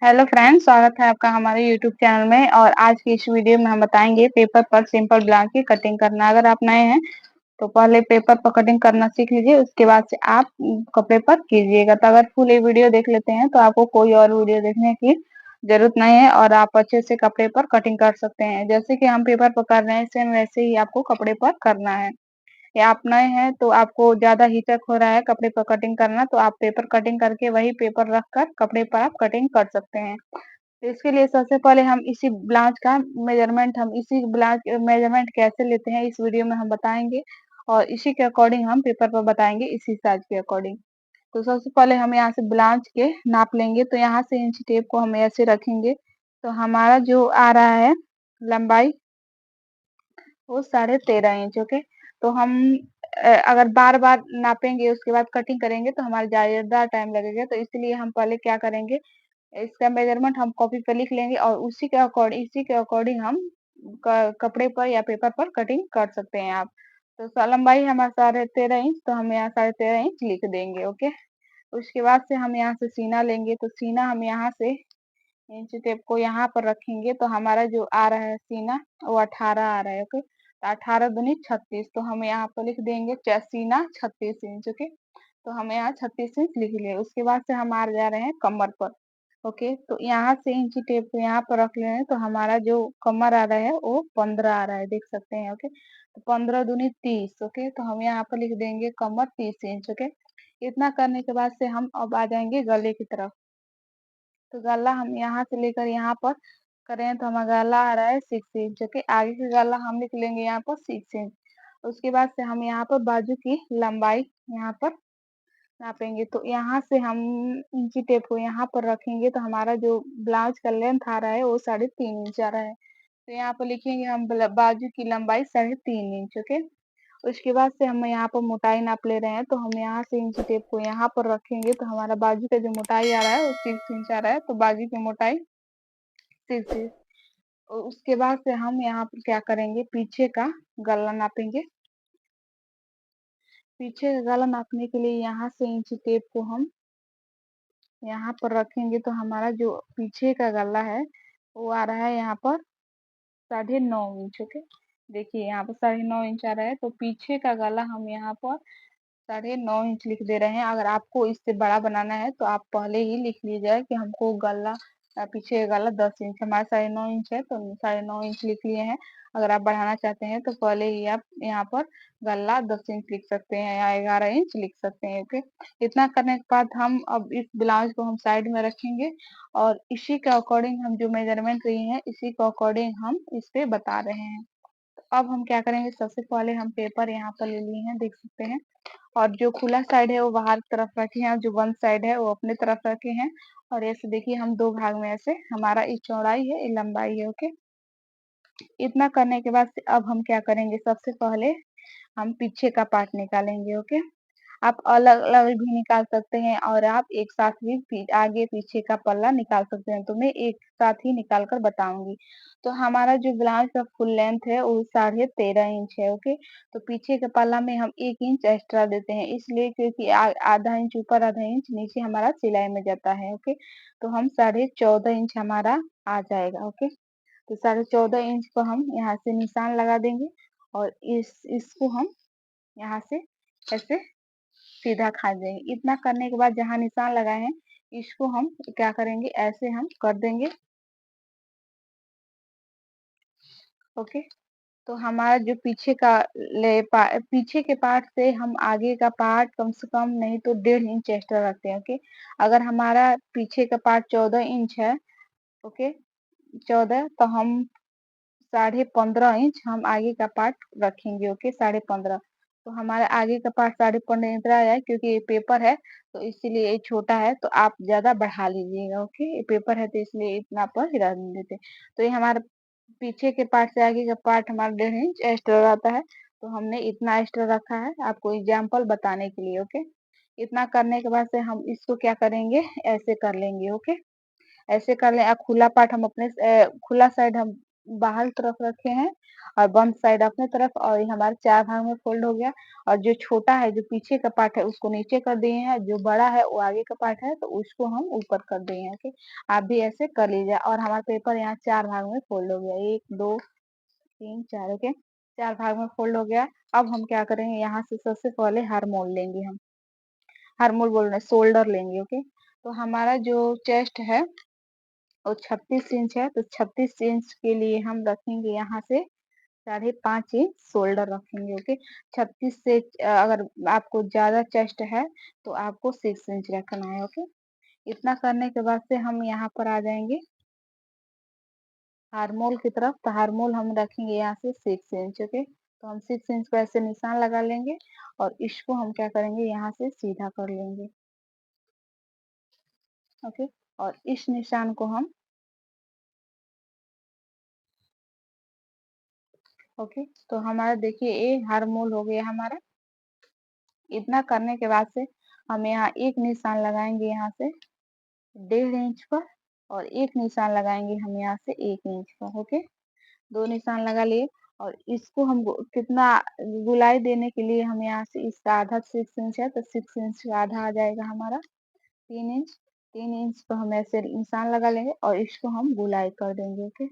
Hello friends, स्वागत है आपका हमारे यूट्यूब चैनल में। और आज की इस वीडियो में हम बताएंगे पेपर पर सिंपल ब्लाउज की कटिंग करना। अगर आप नए हैं तो पहले पेपर पर कटिंग करना सीख लीजिए, उसके बाद से आप कपड़े पर कीजिएगा। तो अगर फुल ये वीडियो देख लेते हैं तो आपको कोई और वीडियो देखने की जरूरत नहीं है और आप अच्छे से कपड़े पर कटिंग कर सकते हैं। जैसे कि हम पेपर पर कर रहे हैं सेम वैसे ही आपको कपड़े पर करना है। या आप नए हैं तो आपको ज्यादा हिचक हो रहा है कपड़े पर कटिंग करना, तो आप पेपर कटिंग करके वही पेपर रखकर कपड़े पर आप कटिंग कर सकते हैं। तो इसके लिए सबसे पहले हम इसी ब्लाउज का मेजरमेंट हम इसी ब्लाउज मेजरमेंट कैसे लेते हैं इस वीडियो में हम बताएंगे। और इसी के अकॉर्डिंग हम पेपर पर बताएंगे, इसी साइज के अकॉर्डिंग। तो सबसे पहले हम यहाँ से ब्लाउज के नाप लेंगे। तो यहाँ से इंच टेप को हम ऐसे रखेंगे। तो हमारा जो आ रहा है लंबाई वो 13.5 इंच। ओके। तो हम अगर बार बार नापेंगे उसके बाद कटिंग करेंगे तो हमारा ज्यादा टाइम लगेगा। तो इसलिए हम पहले क्या करेंगे, इसका मेजरमेंट हम कॉपी पे लिख लेंगे और इसी के अकॉर्डिंग हम कपड़े पर या पेपर पर कटिंग कर सकते हैं आप। तो लंबाई हमारा 13.5 इंच, तो हम यहाँ 13.5 इंच लिख देंगे। ओके। उसके बाद से हम यहाँ से सीना लेंगे। तो सीना हम यहाँ से इंच टेप को यहाँ पर रखेंगे। तो हमारा जो आ रहा है सीना वो 18 आ रहा है। ओके। तो 18 दूनी 36, तो हम यहाँ पर लिख देंगे सीना 36 इंच। ओके। तो हम यहाँ 36 इंच लिख लिए। उसके बाद से हम आ जा रहे हैं कमर पर। ओके। तो यहाँ से इंची टेप को यहाँ पर रख ले रहे हैं। तो हमारा जो कमर आ रहा है वो 15 आ रहा है, देख सकते हैं। ओके। तो 15 दूनी 30। ओके। तो हम यहाँ पर लिख देंगे कमर 30 इंच। ओके। इतना करने के बाद से हम अब आ जाएंगे गले की तरफ। तो गला हम यहाँ से लेकर यहाँ पर करें तो हमारा गला आ रहा है 6 इंच। ओके। आगे का गला हम लिख लेंगे यहाँ पर 6 इंच। उसके बाद से हम यहाँ पर बाजू की लंबाई यहाँ पर नापेंगे। तो यहाँ से हम इंची टेप को यहाँ पर रखेंगे। तो हमारा जो ब्लाउज का लेंथ आ रहा है वो 3.5 इंच आ रहा है। तो यहाँ पर लिखेंगे हम बाजू की लंबाई 3.5 इंच। ओके। उसके बाद से हम यहाँ पर मोटाई नाप ले रहे हैं। तो हम यहाँ से इंची टेप को यहाँ पर रखेंगे। तो हमारा बाजू का जो मोटाई आ रहा है वो 6 इंच आ रहा है। तो बाजू की मोटाई 6 इंच। और उसके बाद से हम यहाँ पर क्या करेंगे, पीछे का गला नापेंगे। पीछे का गला नापने के लिए यहाँ से इंची टेप को हम यहाँ पर रखेंगे। तो हमारा जो पीछे का गला है वो आ रहा है यहाँ पर 9.5 इंच। ओके। देखिए यहाँ पर 9.5 इंच आ रहा है। तो पीछे का गला हम यहाँ पर 9.5 इंच लिख दे रहे हैं। अगर आपको इससे बड़ा बनाना है तो आप पहले ही लिख लीजिए कि हमको गला पीछे का गला 10 इंच, हमारा 9.5 इंच है तो 9.5 इंच लिख लिए हैं। अगर आप बढ़ाना चाहते हैं तो पहले ही आप यहाँ पर गला 10 इंच लिख सकते हैं या 11 इंच लिख सकते हैं। ओके। इतना करने के बाद हम अब इस ब्लाउज को हम साइड में रखेंगे और इसी के अकॉर्डिंग हम जो मेजरमेंट लिए हैं इसी के अकॉर्डिंग हम इस पे बता रहे हैं। तो अब हम क्या करेंगे, सबसे पहले हम पेपर यहाँ पर ले लिए हैं, देख सकते हैं। और जो खुला साइड है वो बाहर की तरफ रखे हैं और जो बंद साइड है वो अपने तरफ रखे हैं। और ऐसे देखिए हम दो भाग में ऐसे हमारा ये चौड़ाई है, ये लंबाई है। ओके। इतना करने के बाद से अब हम क्या करेंगे, सबसे पहले हम पीछे का पार्ट निकालेंगे। ओके। आप अलग अलग भी निकाल सकते हैं और आप एक साथ भी आगे पीछे का पल्ला निकाल सकते हैं। तो मैं एक साथ ही निकाल कर बताऊंगी। तो हमारा जो ब्लाउज का फुल लेंथ है वो 13.5 इंच है। ओके। तो पीछे के पल्ला में हम 1 इंच एक्स्ट्रा देते हैं, इसलिए क्योंकि आधा इंच ऊपर आधा इंच नीचे हमारा सिलाई में जाता है। ओके। तो हम 14.5 इंच हमारा आ जाएगा। ओके। तो 14.5 इंच को हम यहाँ से निशान लगा देंगे और इसको हम यहाँ से ऐसे सीधा खा देंगे। इतना करने के बाद जहाँ निशान लगाए हैं इसको हम क्या करेंगे, ऐसे हम कर देंगे। ओके। तो हमारा जो पीछे के पार्ट से हम आगे का पार्ट कम से कम नहीं तो 1.5 इंच एक्स्ट्रा रखते हैं। ओके। अगर हमारा पीछे का पार्ट 14 इंच है, ओके, 14, तो हम 15.5 इंच हम आगे का पार्ट रखेंगे। ओके। 15.5। तो हमारा आगे का पार्ट 15.5 इंच रहा है क्योंकि ये पेपर है तो इसीलिए ये छोटा है, तो आप ज्यादा बढ़ा लीजिएगा। ओके। ये पेपर है तो इसलिए इतना पर ही रख देते। तो ये हमारा पीछे के पार्ट से आगे का पार्ट हमारा 1.5 इंच एक्स्ट्रा रहता है। तो हमने इतना एक्स्ट्रा रखा है आपको एग्जाम्पल बताने के लिए। ओके। इतना करने के बाद से हम इसको क्या करेंगे, ऐसे कर लेंगे। ओके। ऐसे कर ले खुला पार्ट हम अपने खुला साइड हम बाहर तरफ रखे हैं और बंद साइड अपने तरफ, और ये हमारे 4 भाग में फोल्ड हो गया। और जो छोटा है, जो पीछे का पार्ट है, उसको नीचे कर दिए हैं, जो बड़ा है वो आगे का पार्ट है तो उसको हम ऊपर कर दिए हैं। ओके, आप भी ऐसे कर लीजिए। और हमारा पेपर यहाँ 4 भाग में फोल्ड हो गया, 1 2 3 4। ओके, 4 भाग में फोल्ड हो गया। अब हम क्या करेंगे, यहाँ से सबसे पहले हार्मोल लेंगे हम, हार्मोल बोल रहे हैं, शोल्डर लेंगे। ओके, तो हमारा जो चेस्ट है और 36 इंच है, तो 36 इंच के लिए हम रखेंगे यहाँ से 5.5 इंच शोल्डर रखेंगे। ओके, 36 से अगर आपको ज्यादा चेस्ट है तो आपको 6 इंच रखना है। ओके, इतना करने के बाद से हम यहाँ पर आ जाएंगे हार्मोल की तरफ। तो हार्मोल हम रखेंगे यहाँ से 6 इंच। ओके, तो हम 6 इंच पर ऐसे निशान लगा लेंगे और इसको हम क्या करेंगे, यहाँ से सीधा कर लेंगे। ओके, और इस निशान को हम, ओके, तो हमारा देखिए ये हार्मोल हो गया हमारा। इतना करने के बाद से हम यहाँ एक निशान लगाएंगे यहाँ से 1.5 इंच पर, और एक निशान लगाएंगे हम यहाँ से 1 इंच पर। ओके, 2 निशान लगा लिए। और इसको हम कितना गुलाई देने के लिए हम यहाँ से इसका आधा 6 इंच है, तो 6 इंच का आधा आ जाएगा हमारा 3 इंच। 3 इंच पर हम ऐसे निशान लगा लेंगे और इसको हम गुलाई कर देंगे। ओके,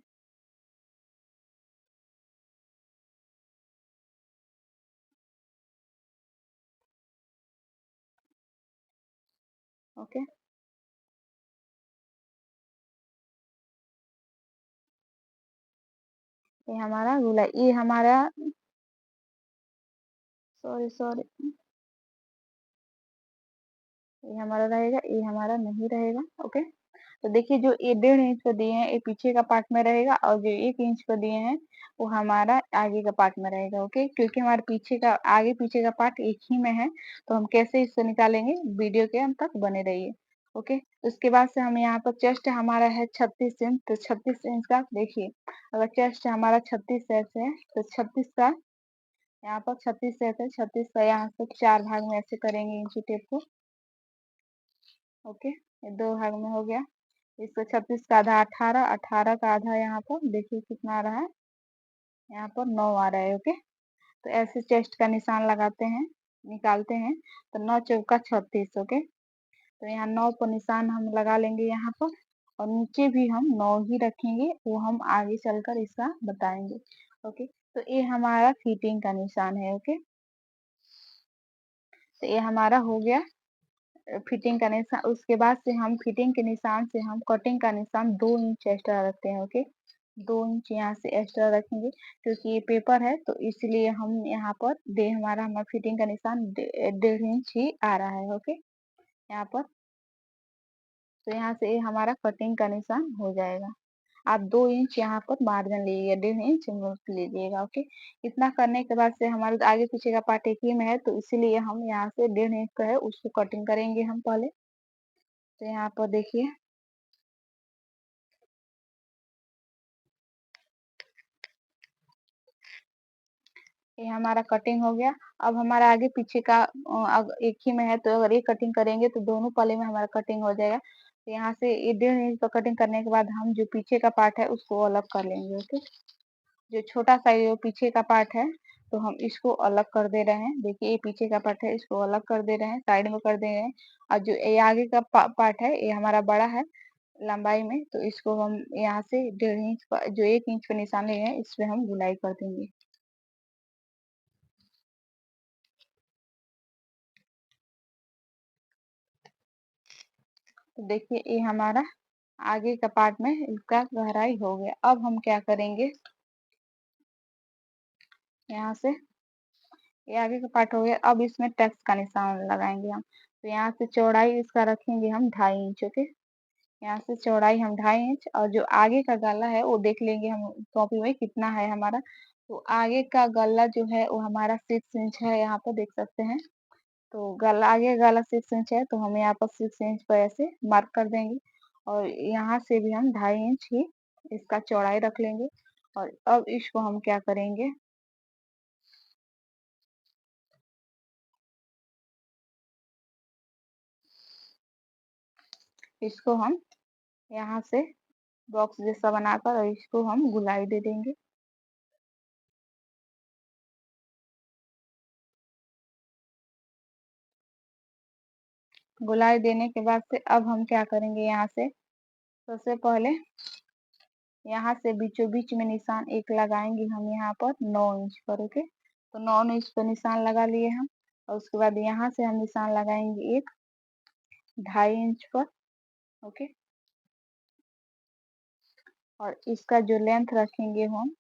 ओके, ये हमारा गुलाई, ये हमारा, सॉरी सॉरी, ये हमारा रहेगा, ये हमारा नहीं रहेगा। ओके, तो देखिए जो ये 1.5 इंच को दिए हैं ये पीछे का पार्ट में रहेगा, और जो 1 इंच को दिए हैं वो हमारा आगे का पार्ट में रहेगा। ओके, क्योंकि हमारे पीछे का, आगे पीछे का पार्ट एक ही में है, तो हम कैसे इसको निकालेंगे, वीडियो के अंत तक बने रहिए। ओके, उसके बाद से हम यहाँ पर चेस्ट हमारा है 36 इंच, तो 36 इंच का देखिए, अगर चेस्ट हमारा 36 ऐसे है तो 36 का यहाँ पर 36 ऐसे, 36 का यहाँ से 4 भाग में ऐसे करेंगे इंची टेप को। ओके, ये 2 भाग में हो गया। इसको 36 का आधा 18, 18 का आधा यहाँ पर देखिए कितना आ रहा है, यहाँ पर 9 आ रहा है। ओके, तो ऐसे चेस्ट का निशान लगाते हैं, निकालते हैं। तो 9 चौका 36। ओके, तो यहाँ 9 पर निशान हम लगा लेंगे यहाँ पर, और नीचे भी हम 9 ही रखेंगे, वो हम आगे चलकर इसका बताएंगे। ओके, तो ये हमारा फिटिंग का निशान है। ओके, तो ये हमारा हो गया फिटिंग का निशान। उसके बाद से हम फिटिंग के निशान से हम कटिंग का निशान 2 इंच एक्स्ट्रा रखते हैं। ओके, 2 इंच यहाँ से एक्स्ट्रा रखेंगे, क्योंकि ये पेपर है तो इसलिए हम यहाँ पर हमारा फिटिंग का निशान 1.5 इंच ही आ रहा है। ओके, यहाँ पर, तो यहाँ से ये हमारा कटिंग का निशान हो जाएगा। आप 2 इंच यहाँ पर मार्जिन लीजिएगा, 1.5 इंच लीजिएगा। ओके, इतना करने के बाद से हमारे आगे पीछे का पार्ट एक ही में है, तो इसीलिए हम यहाँ से 1.5 इंच का है उसको कटिंग करेंगे हम पहले। तो यहाँ पर देखिए, ये हमारा कटिंग हो गया। अब हमारा आगे पीछे का एक ही में है, तो अगर ये कटिंग करेंगे तो दोनों पल्ले में हमारा कटिंग हो जाएगा। तो यहाँ से ये 1.5 इंच का कटिंग करने के बाद हम जो पीछे का पार्ट है उसको अलग कर लेंगे। ओके, जो छोटा सा जो पीछे का पार्ट है तो हम इसको अलग कर दे रहे हैं। देखिए ये पीछे का पार्ट है, इसको अलग कर दे रहे हैं, साइड में कर दे रहे हैं। और जो ये आगे का पार्ट है ये हमारा बड़ा है लंबाई में, तो इसको हम यहाँ से 1.5 इंच का, जो 1 इंच का निशान लिए हैं इस पे हम गुलाई कर देंगे। तो देखिए ये हमारा आगे का पार्ट में इसका गहराई हो गया। अब हम क्या करेंगे, यहाँ से ये आगे का पार्ट हो गया। अब इसमें टेक्स्ट का निशान लगाएंगे हम। तो यहाँ से चौड़ाई इसका रखेंगे हम 2.5 इंच। ओके, यहाँ से चौड़ाई हम 2.5 इंच, और जो आगे का गला है वो देख लेंगे हम कॉपी में कितना है हमारा। तो आगे का गला जो है वो हमारा 6 इंच है, यहाँ पर देख सकते हैं। तो गला, आगे गला 6 इंच है, तो हम यहाँ पर 6 इंच पर ऐसे मार्क कर देंगे। और यहाँ से भी हम 2.5 इंच ही इसका चौड़ाई रख लेंगे। और अब इसको हम क्या करेंगे, इसको हम यहाँ से बॉक्स जैसा बनाकर और इसको हम गुलाई दे देंगे। गुलाई देने के बाद से अब हम क्या करेंगे, यहाँ से सबसे पहले यहाँ से बीचों बीच में निशान एक लगाएंगे हम यहाँ पर 9 इंच पर। ओके, तो 9 इंच पर निशान लगा लिए हम, और उसके बाद यहाँ से हम निशान लगाएंगे एक 2.5 इंच पर। ओके, और इसका जो लेंथ रखेंगे हम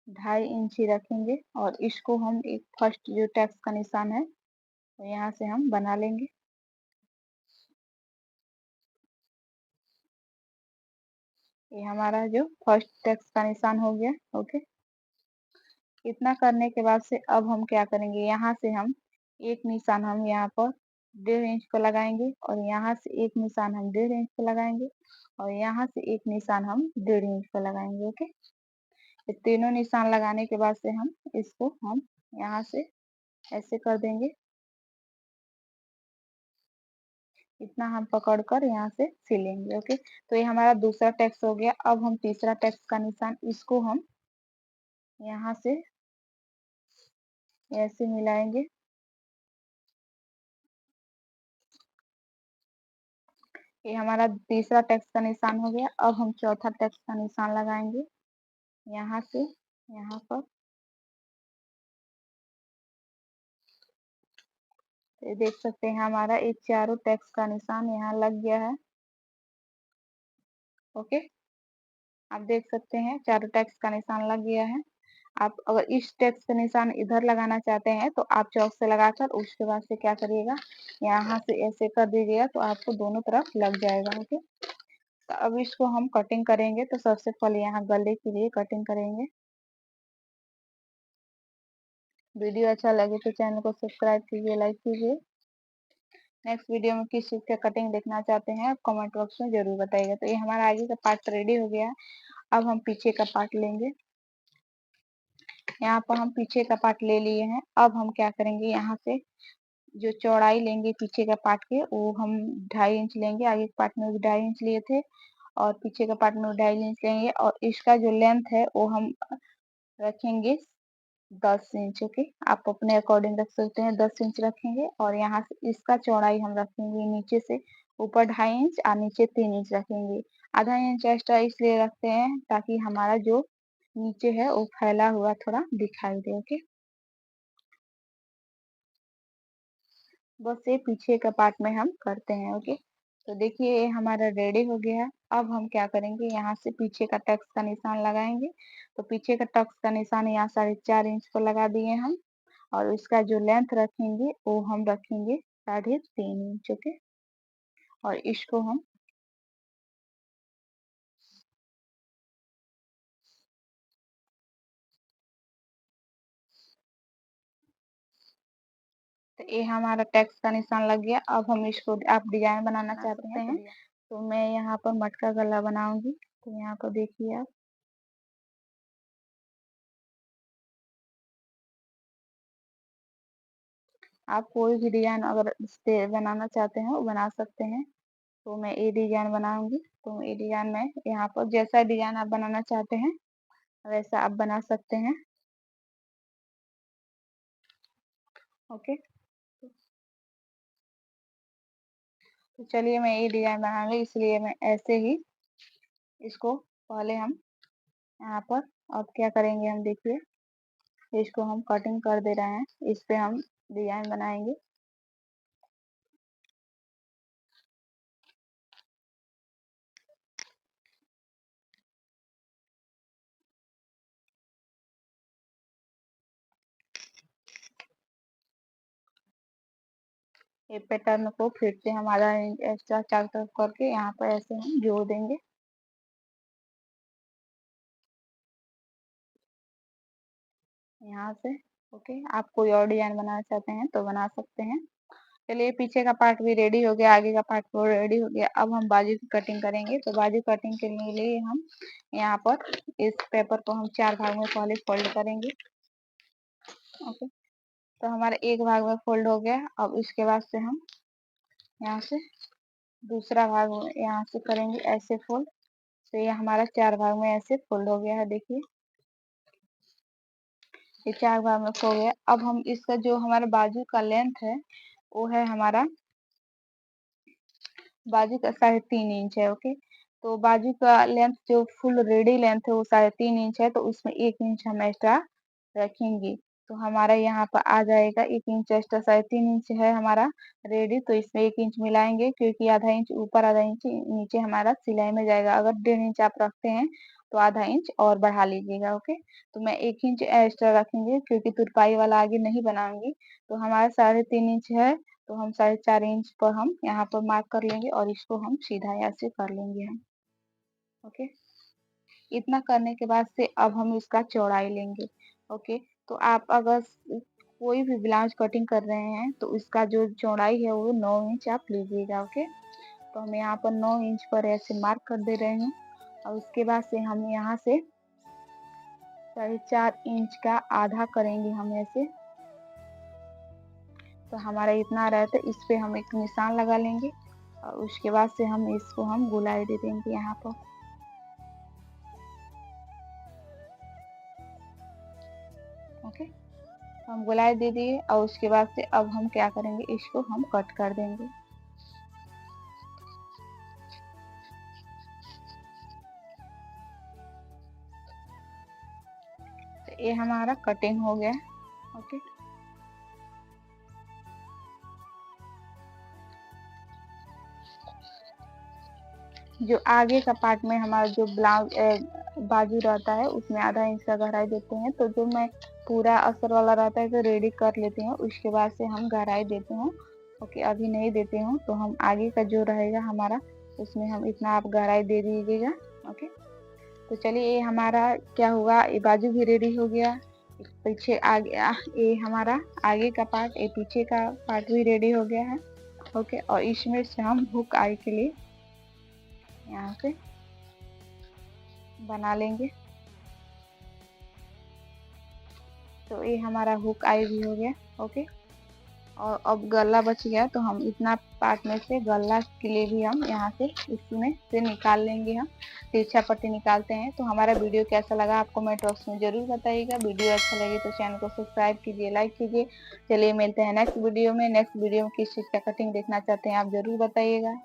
2.5 इंच ही रखेंगे, और इसको हम एक फर्स्ट जो टैक्स का निशान है तो यहाँ से हम बना लेंगे। ये हमारा जो फर्स्ट टैक्स का निशान हो गया। ओके, इतना करने के बाद से अब हम क्या करेंगे, यहाँ से हम एक निशान हम यहाँ पर 1.5 इंच पर लगाएंगे, और यहाँ से एक निशान हम 1.5 इंच पर लगाएंगे, और यहाँ से एक निशान हम 1.5 इंच पर लगाएंगे। ओके, ये तीनों निशान लगाने के बाद से हम इसको हम यहाँ से ऐसे कर देंगे। इतना हम पकड़कर यहाँ से सिलेंगे। ओके, तो ये हमारा दूसरा टैक्स हो गया। अब हम तीसरा टैक्स का निशान, इसको हम यहाँ से ऐसे मिलाएंगे। ये हमारा तीसरा टैक्स का निशान हो गया। अब हम चौथा टैक्स का निशान लगाएंगे यहाँ से यहाँ पर। ये देख सकते हैं हमारा एक चारों टैक्स का निशान यहाँ लग गया है। ओके, आप देख सकते हैं चारों टैक्स का निशान लग गया है। आप अगर इस टैक्स का निशान इधर लगाना चाहते हैं तो आप चौक से लगाकर उसके बाद से क्या करिएगा, यहाँ से ऐसे कर दीजिएगा तो आपको दोनों तरफ लग जाएगा। ओके, तो अब इसको हम कटिंग करेंगे। तो सबसे पहले यहाँ गले के लिए कटिंग करेंगे। वीडियो अच्छा लगे तो चैनल को सब्सक्राइब कीजिए, लाइक कीजिए। नेक्स्ट वीडियो में किस चीज का कटिंग देखना चाहते हैं आप कमेंट बॉक्स में जरूर बताइएगा। तो ये हमारा आगे का पार्ट रेडी हो गया। अब हम पीछे का पार्ट लेंगे। यहाँ पर हम पीछे का पार्ट ले लिए हैं। अब हम क्या करेंगे, यहाँ से जो चौड़ाई लेंगे पीछे का पार्ट के वो हम 2.5 इंच लेंगे। आगे के पार्ट में भी 2.5 इंच लिए थे, और पीछे का पार्ट में 2.5 इंच लेंगे, और इसका जो लेंथ है वो हम रखेंगे 10 इंच। ओके, आप अपने अकॉर्डिंग रख सकते हैं, 10 इंच रखेंगे। और यहाँ से इसका चौड़ाई हम रखेंगे नीचे से ऊपर 2.5 इंच और नीचे 3 इंच रखेंगे। आधा इंच एक्स्ट्रा इसलिए रखते हैं ताकि हमारा जो नीचे है वो फैला हुआ थोड़ा दिखाई दे। ओके, बस ये पीछे का पार्ट में हम करते हैं। ओके, तो देखिए ये हमारा रेडी हो गया है। अब हम क्या करेंगे, यहाँ से पीछे का टक्स का निशान लगाएंगे। तो पीछे का टक्स का निशान यहाँ 4.5 इंच पर लगा दिए हम, और इसका जो लेंथ रखेंगे वो हम रखेंगे 3.5 इंच। ओके, और इसको हम तो ये हमारा टैक्स का निशान लग गया। अब हम इसको आप डिजाइन बनाना चाहते हैं तो मैं यहाँ पर मटका गला बनाऊंगी। तो यहाँ पर देखिए आप कोई भी डिजाइन अगर इस पे बनाना चाहते हैं वो बना सकते हैं। तो मैं ये डिजाइन बनाऊंगी। तो ये डिजाइन में यहाँ पर जैसा डिजाइन आप बनाना चाहते हैं वैसा आप बना सकते हैं। ओके, तो चलिए मैं ये डिजाइन बनाऊंगी, इसलिए मैं ऐसे ही इसको पहले हम यहाँ पर अब क्या करेंगे, हम देखिए इसको हम कटिंग कर दे रहे हैं, इस पे हम डिजाइन बनाएंगे। ये पैटर्न को फिर से हम आधा इंच एक्स्ट्रा चारों तरफ करके यहाँ पर ऐसे हम जोड़ देंगे। यहाँ से ओके, आप कोई और डिजाइन बनाना चाहते हैं तो बना सकते हैं। चलिए पीछे का पार्ट भी रेडी हो गया, आगे का पार्ट भी रेडी हो गया। अब हम बाजू की कटिंग करेंगे। तो बाजू कटिंग के लिए हम यहाँ पर इस पेपर को हम 4 भाग में पहले फोल्ड करेंगे। ओके, तो हमारा एक भाग में फोल्ड हो गया। अब इसके बाद से हम यहाँ से दूसरा भाग यहाँ से करेंगे ऐसे फोल्ड। तो ये हमारा 4 भाग में ऐसे फोल्ड हो गया है। देखिए ये 4 भाग में हो गया। अब हम इसका जो हमारा बाजू का लेंथ है वो है हमारा बाजू का 3.5 इंच है। ओके, तो बाजू का लेंथ जो फुल रेडी लेंथ है वो 3.5 इंच है, तो उसमें 1 इंच हम एक्स्ट्रा रखेंगे। तो हमारा यहाँ पर आ जाएगा 1 इंच एक्स्ट्रा, 3.5 इंच है हमारा रेडी, तो इसमें 1 इंच मिलाएंगे क्योंकि आधा इंच ऊपर आधा इंच नीचे हमारा सिलाई में जाएगा। अगर 1.5 इंच आप रखते हैं तो आधा इंच और बढ़ा लीजिएगा। ओके, तो मैं 1 इंच एक्स्ट्रा रखेंगे क्योंकि तुरपाई वाला आगे नहीं बनाऊंगी। तो हमारा 3.5 इंच है, तो हम 4.5 इंच पर हम यहाँ पर मार्क कर लेंगे और इसको हम सीधा यहाँ से कर लेंगे हम। ओके, इतना करने के बाद से अब हम इसका चौड़ाई लेंगे। ओके, तो आप अगर कोई भी ब्लाउज कटिंग कर रहे हैं तो इसका जो चौड़ाई है वो 9 इंच आप लीजिएगा। ओके, तो हम यहाँ पर 9 इंच पर ऐसे मार्क कर दे रहे हैं और उसके बाद से हम यहाँ से 4.5 इंच का आधा करेंगे हम ऐसे। तो हमारा इतना आ रहा है, तो इस पे हम एक निशान लगा लेंगे और उसके बाद से हम इसको हम गोलाई दे देंगे यहाँ पर। ओके, हम गोलाई दे दिए और उसके बाद से अब हम क्या करेंगे, इसको हम कट कर देंगे। तो ये हमारा कटिंग हो गया। ओके, जो आगे का पार्ट में हमारा जो ब्लाउज बाजू रहता है उसमें आधा इंच का गहराई देते हैं। तो जो मैं पूरा अस्तर वाला रहता है तो रेडी कर लेते हैं, उसके बाद से हम गहराई देते हैं। ओके, अभी नहीं देते हूँ, तो हम आगे का जो रहेगा हमारा उसमें हम इतना आप गहराई दे दीजिएगा। ओके, तो चलिए ये हमारा क्या हुआ, ये बाजू भी रेडी हो गया, पीछे आगे ये हमारा आगे का पार्ट, ये पीछे का पार्ट भी रेडी हो गया है। ओके, और इसमें से हम हुक आई के लिए यहाँ से बना लेंगे। तो ये हमारा हुक आई भी हो गया। ओके, और अब गला बच गया, तो हम इतना पार्ट में से गला के लिए भी हम यहाँ से इसमें से निकाल लेंगे। हम तिरछा पट्टी निकालते हैं। तो हमारा वीडियो कैसा लगा आप कमेंट बॉक्स में जरूर बताइएगा। वीडियो अच्छा लगे तो चैनल को सब्सक्राइब कीजिए, लाइक कीजिए। चलिए मिलते हैं नेक्स्ट वीडियो में। नेक्स्ट वीडियो में किस चीज़ का कटिंग देखना चाहते हैं आप जरूर बताइएगा।